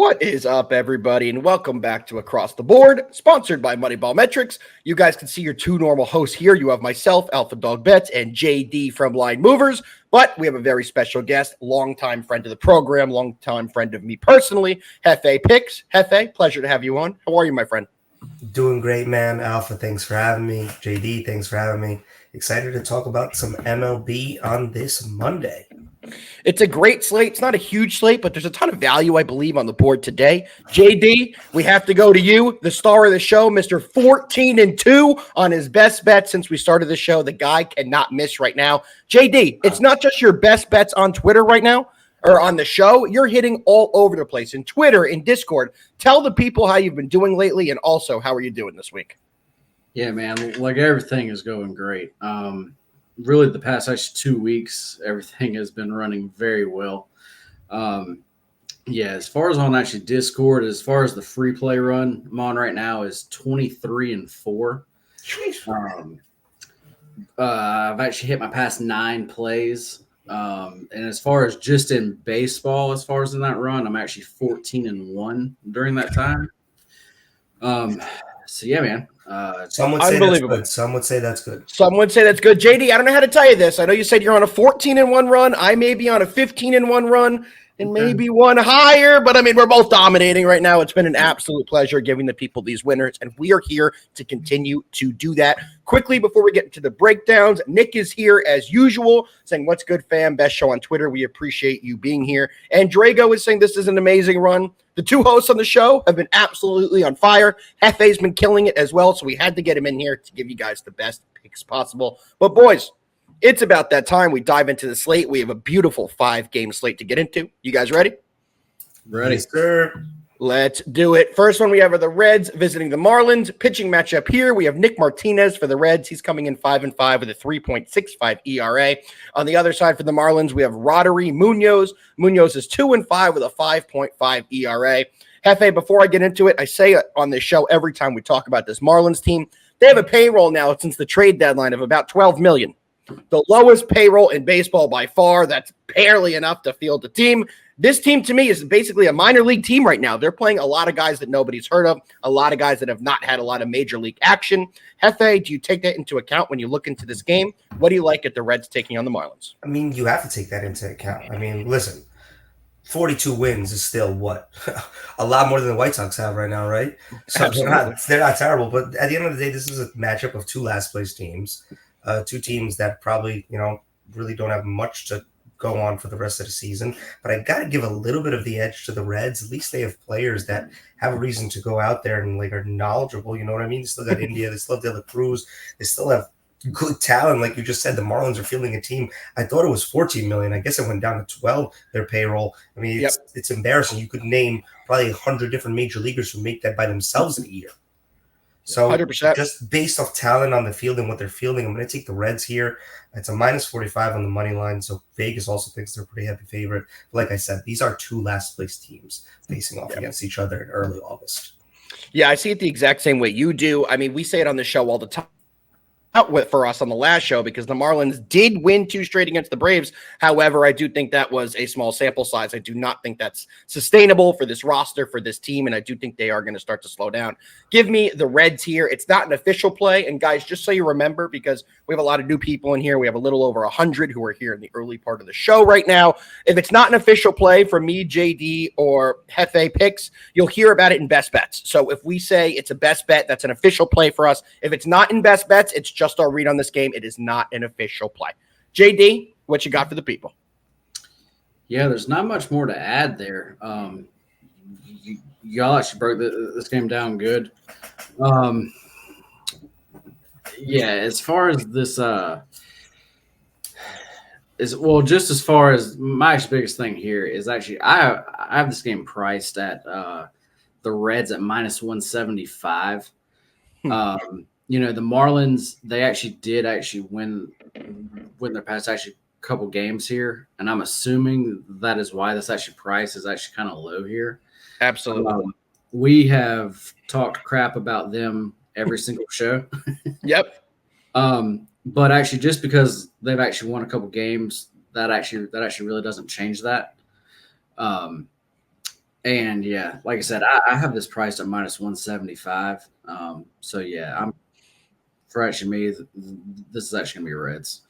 What is up, everybody, and welcome back to Across the Board, sponsored by Moneyball Metrics. You guys can see your two normal hosts here. You have myself, Alpha Dog Bets, and JD from Line Movers, but we have a very special guest, longtime friend of the program, longtime friend of me personally, Jefe Picks. Jefe, pleasure to have you on. How are you, my friend? Doing great, man. Alpha, thanks for having me. JD, thanks for having me. Excited to talk about some MLB on this Monday. It's a great slate. It's not a huge slate, but there's a ton of value, I believe, on the board today. JD, we have to go to you, the star of the show, Mr. 14-2 on his best bet since we started the show. The guy cannot miss right now. JD, it's not just your best bets on Twitter right now or on the show. You're hitting all over the place in Twitter, in Discord. Tell the people how you've been doing lately, and also how are you doing this week? Yeah, man, like everything is going great. Really, the past actually 2 weeks, everything has been running very well. As far as on actually Discord, as far as the free play run I'm on right now is 23-4. I've actually hit my past 9 plays. And as far as just in baseball, as far as in that run, I'm actually 14-1 during that time. So yeah, man. Some would say that's good. Some would say that's good. Some would say that's good. JD, I don't know how to tell you this. I know you said you're on a 14-1 run. I may be on a 15-1 run and maybe one higher, but I mean, we're both dominating right now. It's been an absolute pleasure giving the people these winners, and we are here to continue to do that. Quickly, before we get into the breakdowns, Nick is here as usual, saying, "What's good, fam? Best show on Twitter. We appreciate you being here." And Drago is saying this is an amazing run. The two hosts on the show have been absolutely on fire. Jefe's been killing it as well, so we had to get him in here to give you guys the best picks possible. But boys, it's about that time we dive into the slate. We have a beautiful 5-game slate to get into. You guys ready? Ready, sir. Let's do it. First one we have are the Reds visiting the Marlins. Pitching matchup here, we have Nick Martinez for the Reds. He's coming in 5-5 with a 3.65 ERA. On the other side for the Marlins, we have Roddery Munoz. Munoz is 2-5 with a 5.5 ERA. Jefe, before I get into it, I say it on this show every time we talk about this Marlins team. They have a payroll now since the trade deadline of about $12 million. The lowest payroll in baseball by far. That's barely enough to field the team. This team, to me, is basically a minor league team right now. They're playing a lot of guys that nobody's heard of, a lot of guys that have not had a lot of major league action. Jefe, do you take that into account when you look into this game? What do you like at the Reds taking on the Marlins? I mean, you have to take that into account. I mean, listen, 42 wins is still what? A lot more than the White Sox have right now, right? So they're not terrible, but at the end of the day, this is a matchup of two last-place teams. Two teams that probably, really don't have much to go on for the rest of the season. But I got to give a little bit of the edge to the Reds. At least they have players that have a reason to go out there and are knowledgeable. You know what I mean? They still got India. They still have De La Cruz. They still have good talent. Like you just said, the Marlins are fielding a team. I thought it was 14 million. I guess it went down to 12, their payroll. I mean, it's embarrassing. You could name probably 100 different major leaguers who make that by themselves in a year. So 100%. Just based off talent on the field and what they're fielding, I'm going to take the Reds here. It's a minus 45 on the money line, so Vegas also thinks they're a pretty heavy favorite. But like I said, these are two last-place teams facing off against each other in early August. Yeah, I see it the exact same way you do. I mean, we say it on the show all the time. For us on the last show because the Marlins did win 2 straight against the Braves. However, I do think that was a small sample size. I do not think that's sustainable for this roster, for this team, and I do think they are going to start to slow down. Give me the Reds here. It's not an official play, and guys, just so you remember, because we have a lot of new people in here. We have a little over 100 who are here in the early part of the show right now. If it's not an official play from me, JD, or Jefe Picks, you'll hear about it in Best Bets. So if we say it's a best bet, that's an official play for us. If it's not in Best Bets, it's just our read on this game. It is not an official play. JD, what you got for the people? Yeah, there's not much more to add there. Y'all actually broke this game down good. As far as this just as far as my biggest thing here is actually I have this game priced at the Reds at minus 175. The Marlins, they actually did win their past couple games here, and I'm assuming that is why this price is actually kind of low here. Absolutely. We have talked crap about them every single show. Yep. But actually, just because they've actually won a couple games, that actually really doesn't change that. And yeah, like I said, I have this priced at minus 175. So yeah, I'm for actually me, this is actually gonna be Reds.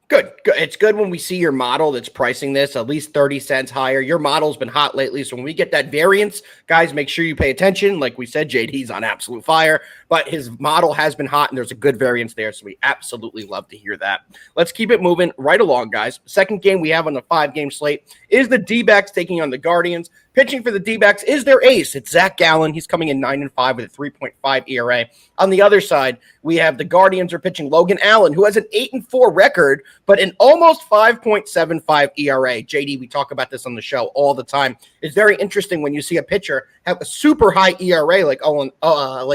Good. Good. It's good when we see your model that's pricing this at least 30 cents higher. Your model's been hot lately. So when we get that variance, guys, make sure you pay attention. Like we said, JD's on absolute fire, but his model has been hot and there's a good variance there. So we absolutely love to hear that. Let's keep it moving right along, guys. Second game we have on the 5-game slate is the D-backs taking on the Guardians. Pitching for the D-backs is their ace. It's Zach Gallen. He's coming in 9-5 with a 3.5 ERA. On the other side, we have the Guardians are pitching Logan Allen, who has an 8-4 record, but an almost 5.75 ERA. JD, we talk about this on the show all the time. It's very interesting when you see a pitcher have a super high ERA like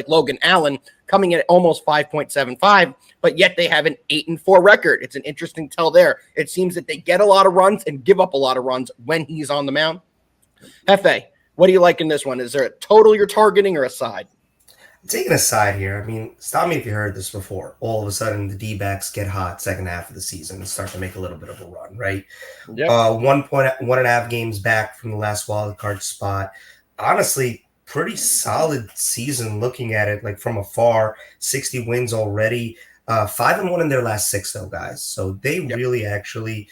Logan Allen coming in at almost 5.75, but yet they have an 8-4 record. It's an interesting tell there. It seems that they get a lot of runs and give up a lot of runs when he's on the mound. Hefe, what do you like in this one? Is there a total you're targeting or a side? Taking a side here, I mean, stop me if you heard this before. All of a sudden, the D-backs get hot second half of the season and start to make a little bit of a run, right? Yep. 1.5 games back from the last wild card spot. Honestly, pretty solid season looking at it, like from afar. 60 wins already. 5-1 in their last 6, though, guys. So they really actually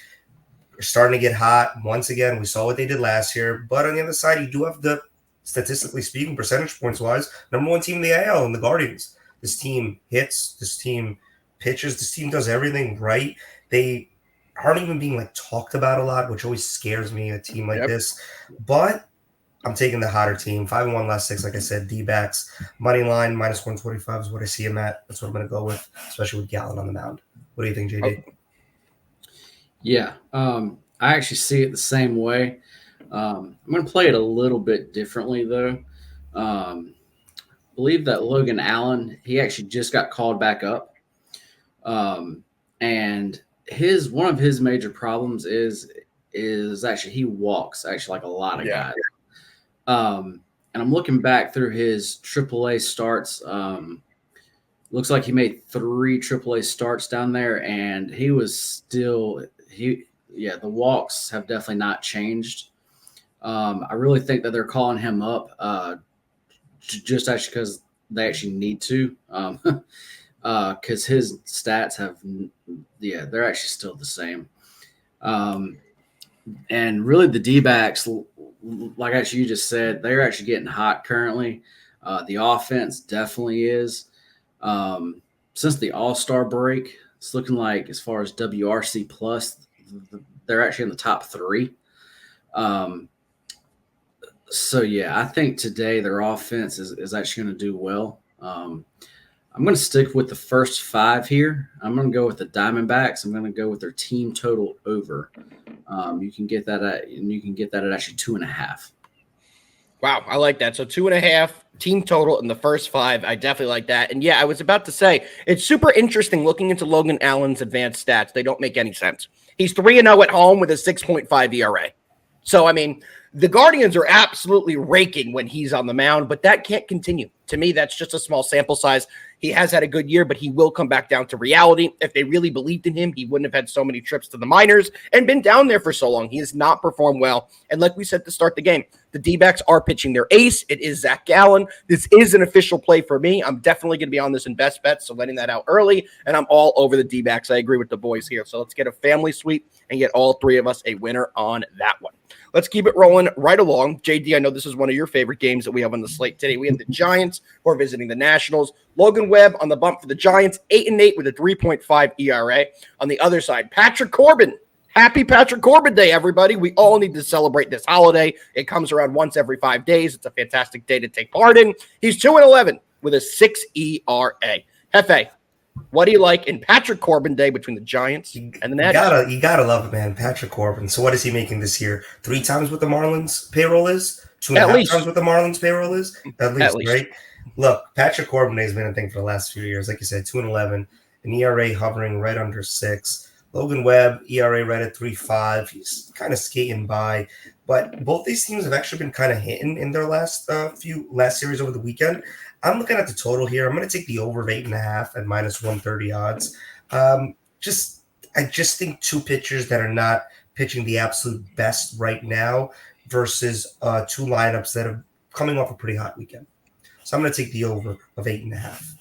are starting to get hot. Once again, we saw what they did last year. But on the other side, you do have the, statistically speaking, percentage points wise, number 1 team in the AL in the Guardians. This team hits, this team pitches, this team does everything right. They aren't even being like talked about a lot, which always scares me, a team like this. But I'm taking the hotter team. 5-1 last 6, like I said, D-backs. Money line, minus 125 is what I see him at. That's what I'm going to go with, especially with Gallen on the mound. What do you think, JD? Yeah, I actually see it the same way. I'm going to play it a little bit differently, though. Believe that Logan Allen, he actually just got called back up. And one of his major problems is actually he walks actually like a lot of guys. And I'm looking back through his AAA starts. Looks like he made 3 AAA starts down there, and he was still the walks have definitely not changed. I really think that they're calling him up just actually because they actually need to, because his stats they're actually still the same. And really the D-backs, like actually you just said, they're actually getting hot currently. The offense definitely is. Since the All-Star break, it's looking like as far as WRC plus, they're actually in the top 3. So yeah, I think today their offense is actually going to do well. I'm going to stick with the first 5 here. I'm going to go with the Diamondbacks. I'm going to go with their team total over. You can get that at actually 2.5. Wow, I like that. So 2.5 team total in the first 5. I definitely like that. And yeah, I was about to say, it's super interesting looking into Logan Allen's advanced stats. They don't make any sense. He's 3-0 at home with a 6.5 ERA. So, I mean, the Guardians are absolutely raking when he's on the mound, but that can't continue. To me, that's just a small sample size. He has had a good year, but he will come back down to reality. If they really believed in him, he wouldn't have had so many trips to the minors and been down there for so long. He has not performed well. And like we said to start the game, the D-backs are pitching their ace. It is Zach Gallen. This is an official play for me. I'm definitely going to be on this in best bets, so letting that out early. And I'm all over the D-backs. I agree with the boys here. So let's get a family sweep and get all 3 of us a winner on that one. Let's keep it rolling right along. JD, I know this is one of your favorite games that we have on the slate today. We have the Giants who are visiting the Nationals. Logan Webb on the bump for the Giants, 8-8 with a 3.5 ERA. On the other side, Patrick Corbin. Happy Patrick Corbin Day, everybody. We all need to celebrate this holiday. It comes around once every 5 days. It's a fantastic day to take part in. He's 2-11 with a 6 ERA. Hefe, what do you like in Patrick Corbin Day between the Giants and the Nationals? You gotta love it, man. Patrick Corbin. So what is he making this year? 3 times what the Marlins payroll is? 2.5 times what the Marlins payroll is? At least, right? Look, Patrick Corbin has been a thing for the last few years. Like you said, 2-11, an ERA hovering right under 6. Logan Webb, ERA right at 3.5. He's kind of skating by. But both these teams have actually been kind of hitting in their last series over the weekend. I'm looking at the total here. I'm going to take the over of 8.5 at minus 130 odds. I just think 2 pitchers that are not pitching the absolute best right now versus two lineups that are coming off a pretty hot weekend. So I'm going to take the over of 8.5.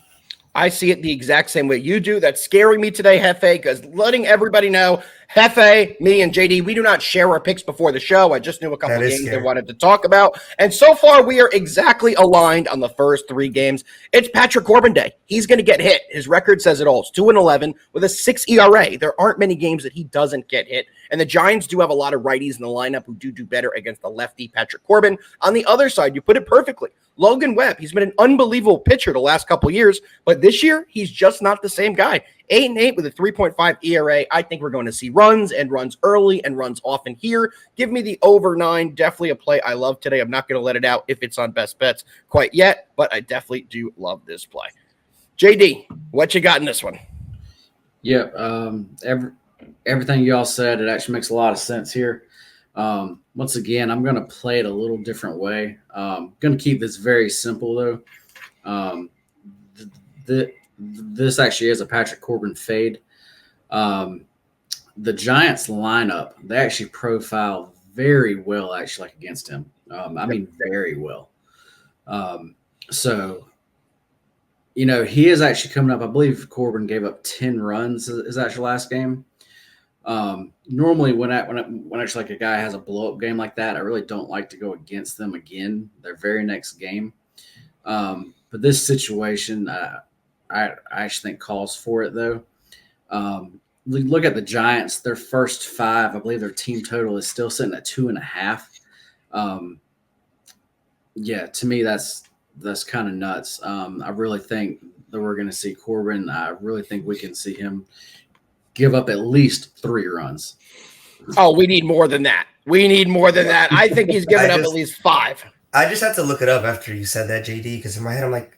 I see it the exact same way you do. That's scaring me today, Jefe, because letting everybody know, Jefe, me, and JD, we do not share our picks before the show. I just knew a couple of games they wanted to talk about. And so far, we are exactly aligned on the first 3 games. It's Patrick Corbin Day. He's going to get hit. His record says it all. It's 2-11 with a 6 ERA. There aren't many games that he doesn't get hit. And the Giants do have a lot of righties in the lineup who do better against the lefty Patrick Corbin. On the other side, you put it perfectly. Logan Webb, he's been an unbelievable pitcher the last couple of years, but this year, he's just not the same guy. 8-8 with a 3.5 ERA. I think we're going to see runs and runs early and runs often here. Give me the over 9. Definitely a play I love today. I'm not going to let it out if it's on best bets quite yet, but I definitely do love this play. JD, what you got in this one? Yeah, everything y'all said, it actually makes a lot of sense here. Once again, I'm going to play it a little different way. Going to keep this very simple, though. This actually is a Patrick Corbin fade. The Giants lineup, they actually profile very well, actually, like against him. I mean, very well. So, he is actually coming up. I believe Corbin gave up 10 runs his actual last game. Normally when actually like a guy has a blow up game like that, I really don't like to go against them again their very next game. But this situation, I actually think calls for it though. Look at the Giants, their first 5, I believe their team total is still sitting at 2.5. Yeah, to me, that's kind of nuts. I really think that we're going to see Corbin. I really think we can see him give up at least 3 runs. Oh, we need more than that. I think he's given up at least 5. I just had to look it up after you said that, JD, because in my head I'm like,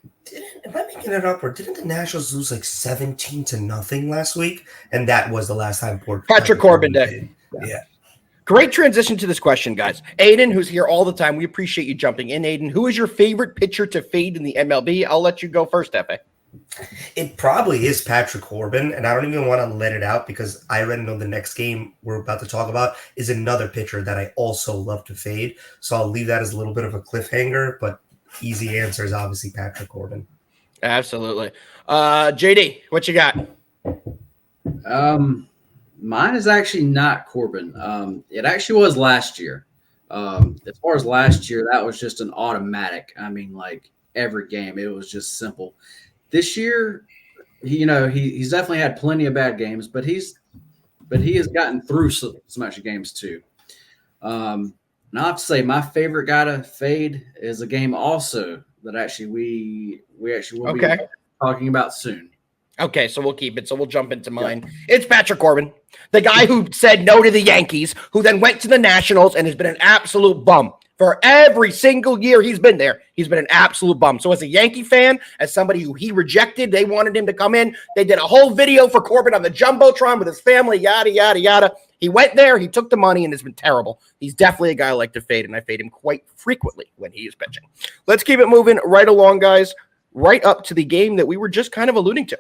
am I making it up, or didn't the Nationals lose like 17-0 last week? And that was the last time Patrick Corbin Day. Yeah. Great transition to this question, guys. Aiden, who's here all the time, we appreciate you jumping in. Aiden, who is your favorite pitcher to fade in the MLB? I'll let you go first, Efe. It probably is Patrick Corbin, and I don't even want to let it out because I already know the next game we're about to talk about is another pitcher that I also love to fade. So I'll leave that as a little bit of a cliffhanger, but easy answer is obviously Patrick Corbin. Absolutely. JD, what you got? Mine is actually not Corbin. It actually was last year. As far as last year, that was just an automatic. I mean, like every game, it was just simple. This year, he's definitely had plenty of bad games, but he has gotten through some extra games too. Now I have to say my favorite guy to fade is a game also that actually we actually will be talking about soon. Okay, so we'll keep it. So we'll jump into mine. Yep. It's Patrick Corbin, the guy who said no to the Yankees, who then went to the Nationals and has been an absolute bum. For every single year he's been there, he's been an absolute bum. So as a Yankee fan, as somebody who he rejected, they wanted him to come in. They did a whole video for Corbin on the Jumbotron with his family, yada, yada, yada. He went there, he took the money, and it's been terrible. He's definitely a guy I like to fade, and I fade him quite frequently when he is pitching. Let's keep it moving right along, guys. Right up to the game that we were just kind of alluding to.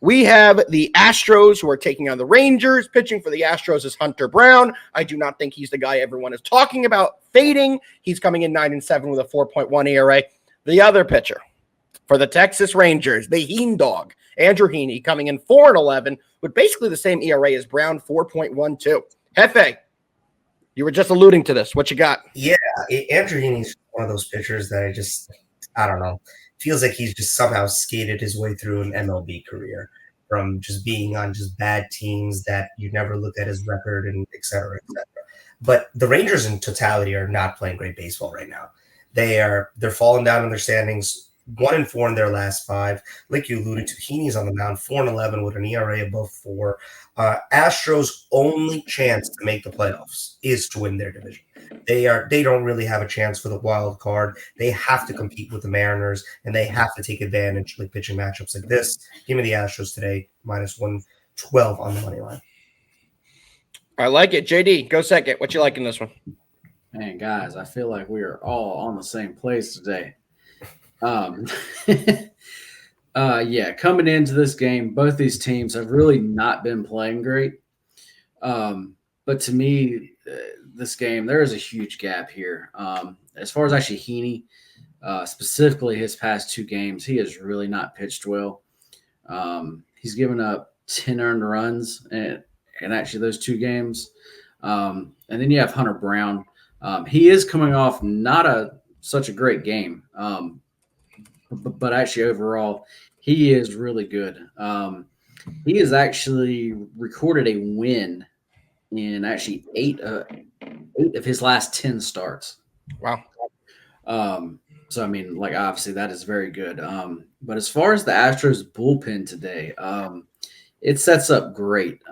We have the Astros who are taking on the Rangers. Pitching for the Astros is Hunter Brown. I do not think he's the guy everyone is talking about fading. He's coming in 9-7 with a 4.1 ERA. The other pitcher for the Texas Rangers, the Heen Dog, Andrew Heaney, coming in 4-11 with basically the same ERA as Brown, 4.12. Jefe, you were just alluding to this. What you got? Yeah, Andrew Heaney's one of those pitchers that I don't know. Feels like he's just somehow skated his way through an MLB career from just being on just bad teams that you never look at his record and et cetera, et cetera. But the Rangers in totality are not playing great baseball right now. They're falling down in their standings, 1-4 in their last 5. Like you alluded to, Heaney's on the mound, 4-11 with an ERA above 4. Astros' only chance to make the playoffs is to win their division. They don't really have a chance for the wild card. They have to compete with the Mariners, and they have to take advantage like pitching matchups like this. Give me the Astros today, -112 on the money line. I like it. JD, go second. What you like in this one? Man, guys, I feel like we are all on the same place today. Yeah, coming into this game, both these teams have really not been playing great. But to me, this game, there is a huge gap here. As far as actually Heaney, specifically his past two games, he has really not pitched well. He's given up 10 earned runs and actually those two games. And then you have Hunter Brown. He is coming off not such a great game, but actually overall, he is really good. He has actually recorded a win in actually eight of his last 10 starts. Wow. So I mean, like obviously that is very good. But as far as the Astros bullpen today, it sets up great.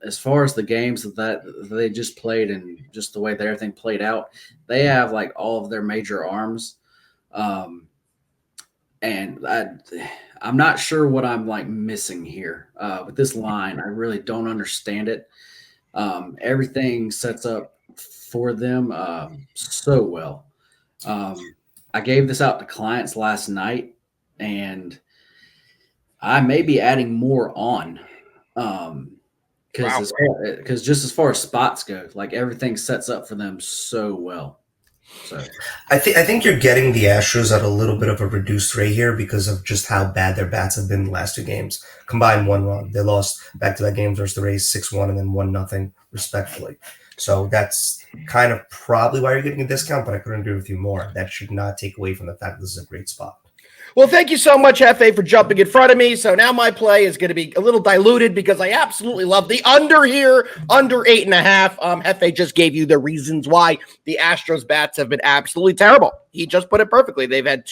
As far as the games that they just played and just the way that everything played out, they have like all of their major arms. And I'm not sure what I'm like missing here with this line. I really don't understand it. Everything sets up for them so well. I gave this out to clients last night, and I may be adding more on because just as far as spots go, like everything sets up for them so well. So I think you're getting the Astros at a little bit of a reduced rate here because of just how bad their bats have been the last two games. Combined 1 run. They lost back-to-back games versus the Rays 6-1 and then 1-0 respectively. So that's kind of probably why you're getting a discount, but I couldn't agree with you more. That should not take away from the fact that this is a great spot. Well, thank you so much, Jefe, for jumping in front of me. So now my play is going to be a little diluted because I absolutely love the under here, under 8.5. Jefe just gave you the reasons why the Astros bats have been absolutely terrible. He just put it perfectly. They've had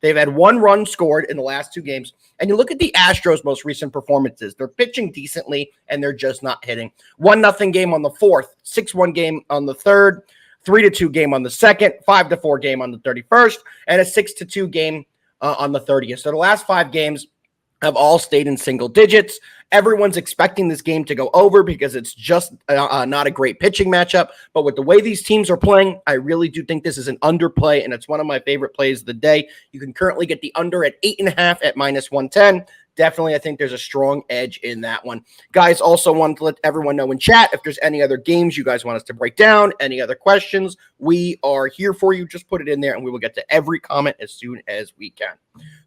1 run scored in the last 2 games. And you look at the Astros' most recent performances. They're pitching decently, and they're just not hitting. 1-0 game on the 4th, 6-1 game on the 3rd, 3-2 game on the 2nd, 5-4 game on the 31st, and a 6-2 game on the 30th. So the last 5 games have all stayed in single digits. Everyone's expecting this game to go over because it's just not a great pitching matchup. But with the way these teams are playing, I really do think this is an underplay, and it's one of my favorite plays of the day. You can currently get the under at 8.5 at -110. Definitely, I think there's a strong edge in that one. Guys, also wanted to let everyone know in chat if there's any other games you guys want us to break down, any other questions, we are here for you. Just put it in there, and we will get to every comment as soon as we can.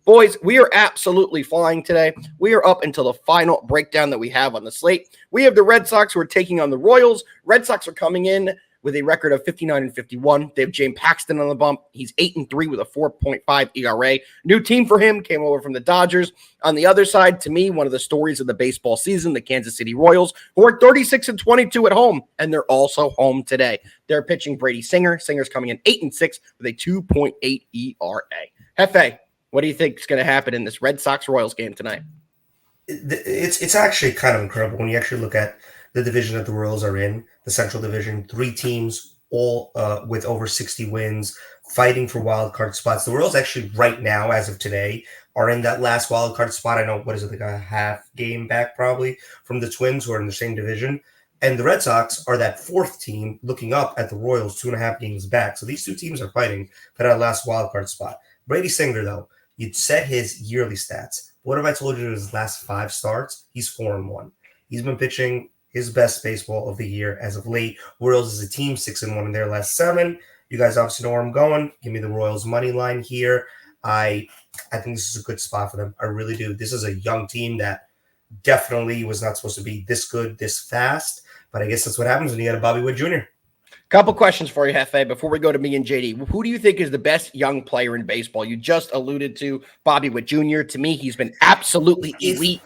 Boys, we are absolutely flying today. We are up until the final breakdown that we have on the slate. We have the Red Sox who are taking on the Royals. Red Sox are coming in with a record of 59-51. They have James Paxton on the bump. He's 8-3 with a 4.5 ERA. New team for him, came over from the Dodgers. On the other side, to me, one of the stories of the baseball season, the Kansas City Royals, who are 36-22 at home, and they're also home today. They're pitching Brady Singer. Singer's coming in 8-6 with a 2.8 ERA. Jefe, what do you think is going to happen in this Red Sox-Royals game tonight? It's actually kind of incredible when you actually look at the division that the Royals are in, the Central Division, 3 teams, all with over 60 wins, fighting for wild card spots. The Royals actually right now, as of today, are in that last wild card spot. I know, what is it, like a half game back probably from the Twins who are in the same division. And the Red Sox are that 4th team looking up at the Royals 2.5 games back. So these 2 teams are fighting for that last wild card spot. Brady Singer, though, you'd set his yearly stats. What if I told you in his last 5 starts, he's 4-1. He's been pitching his best baseball of the year as of late. Royals is a team 6-1 in their last 7. You guys obviously know where I'm going. Give me the Royals money line here. I think this is a good spot for them. I really do. This is a young team that definitely was not supposed to be this good, this fast. But I guess that's what happens when you got a Bobby Witt Jr. Couple questions for you, Jefe, before we go to me and JD. Who do you think is the best young player in baseball? You just alluded to Bobby Witt Jr. To me, he's been absolutely elite.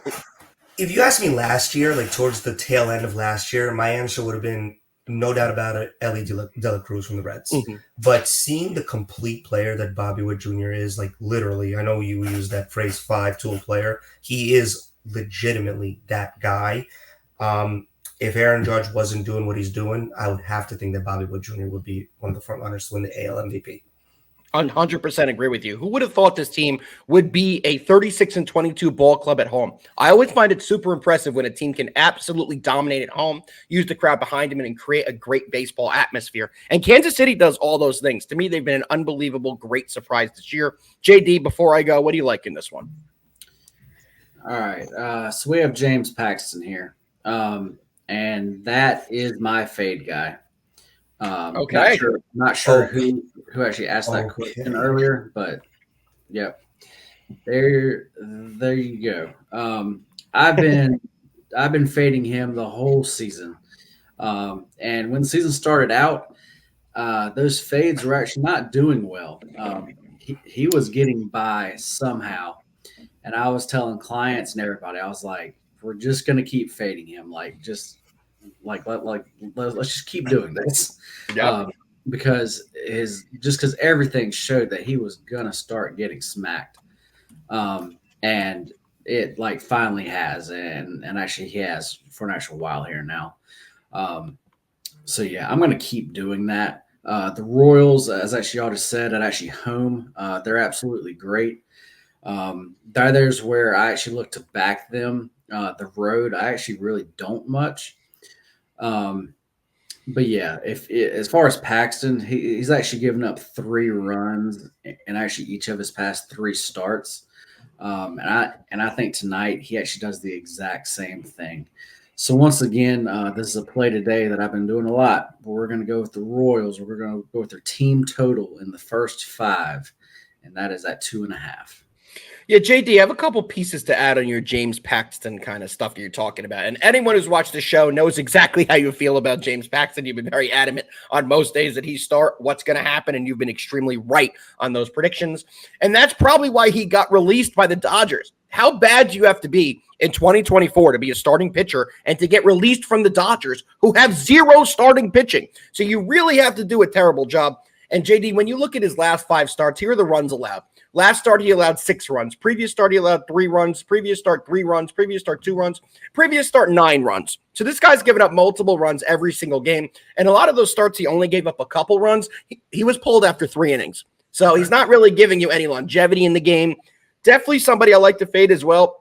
If you asked me last year, like towards the tail end of last year, my answer would have been no doubt about it, Ellie De La Cruz from the Reds. Mm-hmm. But seeing the complete player that Bobby Witt Jr. is, like literally, I know you use that phrase 5-tool player. He is legitimately that guy. If Aaron Judge wasn't doing what he's doing, I would have to think that Bobby Witt Jr. would be one of the front runners to win the AL MVP. 100% agree with you. Who would have thought this team would be a 36-22 ball club at home? I always find it super impressive when a team can absolutely dominate at home, use the crowd behind them, and create a great baseball atmosphere. And Kansas City does all those things. To me, they've been an unbelievable, great surprise this year. JD, before I go, what do you like in this one? All right. So we have James Paxton here. And that is my fade guy. Okay. Not sure who actually asked that Okay. question earlier, but yep. There you go. I've been fading him the whole season. And when the season started out, those fades were actually not doing well. He was getting by somehow. And I was telling clients and everybody, I was like, we're just going to keep fading him. Let's just keep doing this. Yep. Because everything showed that he was going to start getting smacked. And it like finally has, and actually he has for an actual while here now. So yeah, I'm going to keep doing that. The Royals, as actually y'all just said, at actually home, they're absolutely great. There's where I actually look to back them. The road, I actually really don't much. But yeah, as far as Paxton, he's actually given up 3 runs in actually each of his past 3 starts. And I think tonight he actually does the exact same thing. So once again, this is a play today that I've been doing a lot. We're going to go with the Royals. We're going to go with their team total in the first 5, and that is at 2.5. Yeah, JD, I have a couple pieces to add on your James Paxton kind of stuff that you're talking about. And anyone who's watched the show knows exactly how you feel about James Paxton. You've been very adamant on most days that he start, what's going to happen, and you've been extremely right on those predictions. And that's probably why he got released by the Dodgers. How bad do you have to be in 2024 to be a starting pitcher and to get released from the Dodgers, who have 0 starting pitching? So you really have to do a terrible job. And JD, when you look at his last 5 starts, here are the runs allowed. Last start, he allowed 6 runs. Previous start, he allowed 3 runs. Previous start, 3 runs. Previous start, 2 runs. Previous start, 9 runs. So this guy's given up multiple runs every single game. And a lot of those starts, he only gave up a couple runs. He was pulled after 3 innings. So he's not really giving you any longevity in the game. Definitely somebody I like to fade as well.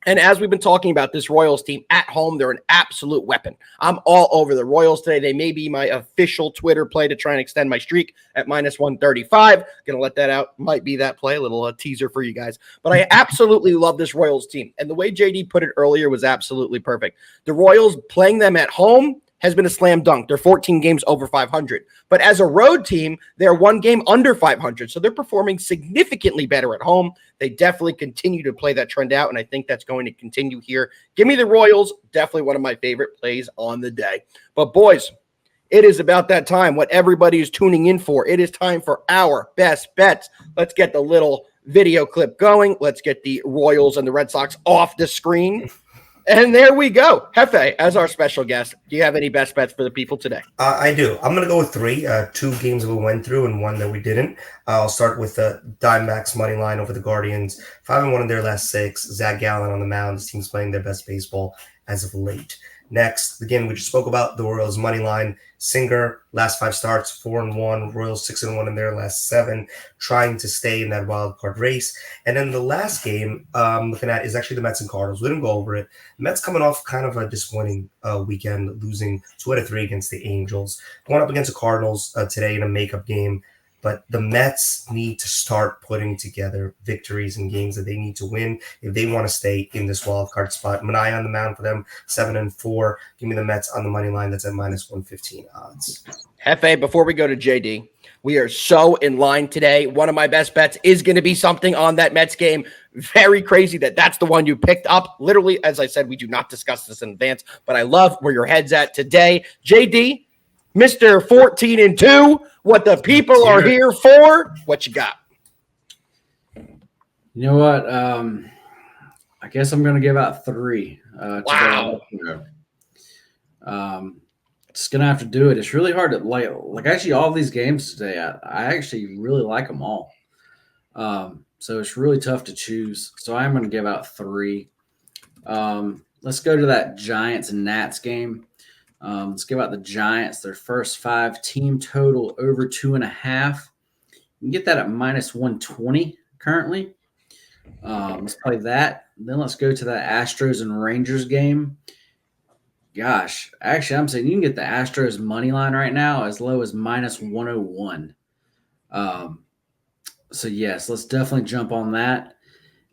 And as we've been talking about this Royals team at home, they're an absolute weapon. I'm all over the Royals today. They may be my official Twitter play to try and extend my streak at minus 135. Going to let that out. Might be that play. A little teaser for you guys. But I absolutely love this Royals team. And the way JD put it earlier was absolutely perfect. The Royals playing them at home has been a slam dunk. They're 14 games over 500. But as a road team, they're 1 game under 500. So they're performing significantly better at home. They definitely continue to play that trend out, and I think that's going to continue here. Give me the Royals. Definitely one of my favorite plays on the day. But boys, it is about that time, what everybody is tuning in for. It is time for our best bets. Let's get the little video clip going. Let's get the Royals and the Red Sox off the screen. And there we go. Jefe, as our special guest, do you have any best bets for the people today? I do. I'm going to go with 3. 2 games we went through and 1 that we didn't. I'll start with the Diamondbacks money line over the Guardians. 5-1 in their last 6. Zach Gallen on the mound. This team's playing their best baseball as of late. Next, the game we just spoke about, the Royals money line. Singer, last 5 starts, 4-1. Royals 6-1 in their last 7, trying to stay in that wild card race. And then the last game I'm looking at is actually the Mets and Cardinals. We didn't go over it. The Mets coming off kind of a disappointing weekend, losing 2 out of 3 against the Angels. Going up against the Cardinals today in a makeup game. But the Mets need to start putting together victories in games that they need to win if they want to stay in this wild card spot. Manai on the mound for them, 7-4. Give me the Mets on the money line. That's at minus 115 odds. Jefe, before we go to JD, we are so in line today. One of my best bets is going to be something on that Mets game. Very crazy that that's the one you picked up. Literally, as I said, we do not discuss this in advance, but I love where your head's at today. JD, Mr. 14-2, what the people are here for. What you got? You know what? I guess I'm going to give out 3. Wow. Just going to have to do it. It's really hard to like actually all these games today. I actually really like them all. So it's really tough to choose. So I'm going to give out 3. Let's go to that Giants and Nats game. Let's give out the Giants, their first 5, team total over 2.5. You can get that at minus 120 currently. Let's play that. Then let's go to the Astros and Rangers game. Gosh, actually, I'm saying you can get the Astros money line right now as low as minus 101. So yes, let's definitely jump on that.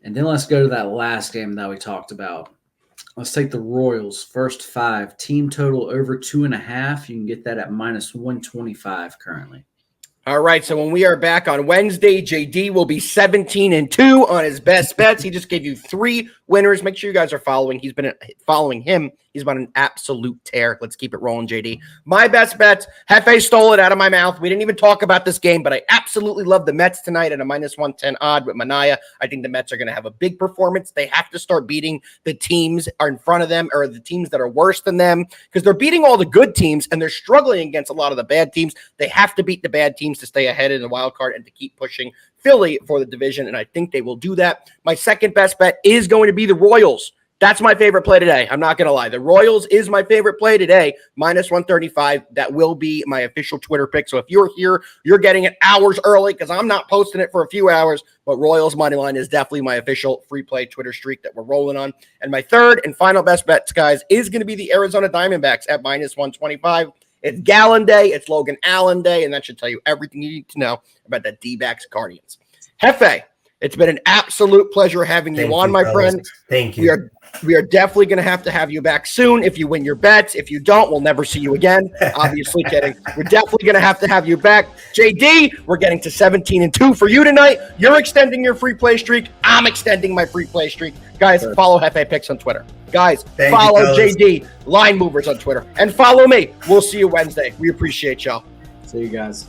And then let's go to that last game that we talked about. Let's take the Royals first 5 team total over 2.5. You can get that at -125 currently. All right, so when we are back on Wednesday, JD will be 17-2 on his best bets. He just gave you 3 winners. Make sure you guys are following. He's been following him. He's been an absolute tear. Let's keep it rolling, JD. My best bets, Jefe stole it out of my mouth. We didn't even talk about this game, but I absolutely love the Mets tonight at a -110 odd with Manaea. I think the Mets are going to have a big performance. They have to start beating the teams are in front of them or the teams that are worse than them because they're beating all the good teams and they're struggling against a lot of the bad teams. They have to beat the bad teams to stay ahead in the wild card and to keep pushing Philly for the division, and I think they will do that. My second best bet is going to be the Royals. That's my favorite play today. I'm not going to lie. The Royals is my favorite play today, -135. That will be my official Twitter pick. So if you're here, you're getting it hours early because I'm not posting it for a few hours, but Royals money line is definitely my official free play Twitter streak that we're rolling on. And my third and final best bets, guys, is going to be the Arizona Diamondbacks at -125. It's Gallen Day, it's Logan Allen Day, and that should tell you everything you need to know about the D-backs Guardians. Jefe, it's been an absolute pleasure having you on, my friend. Thank you. We are definitely going to have you back soon if you win your bets. If you don't, we'll never see you again. Obviously kidding. We're definitely going to have you back. JD, we're getting to 17-2 for you tonight. You're extending your free play streak. I'm extending my free play streak. Guys, follow Jefe Picks on Twitter. Guys, follow JD, Line Movers on Twitter. And follow me. We'll see you Wednesday. We appreciate y'all. See you guys.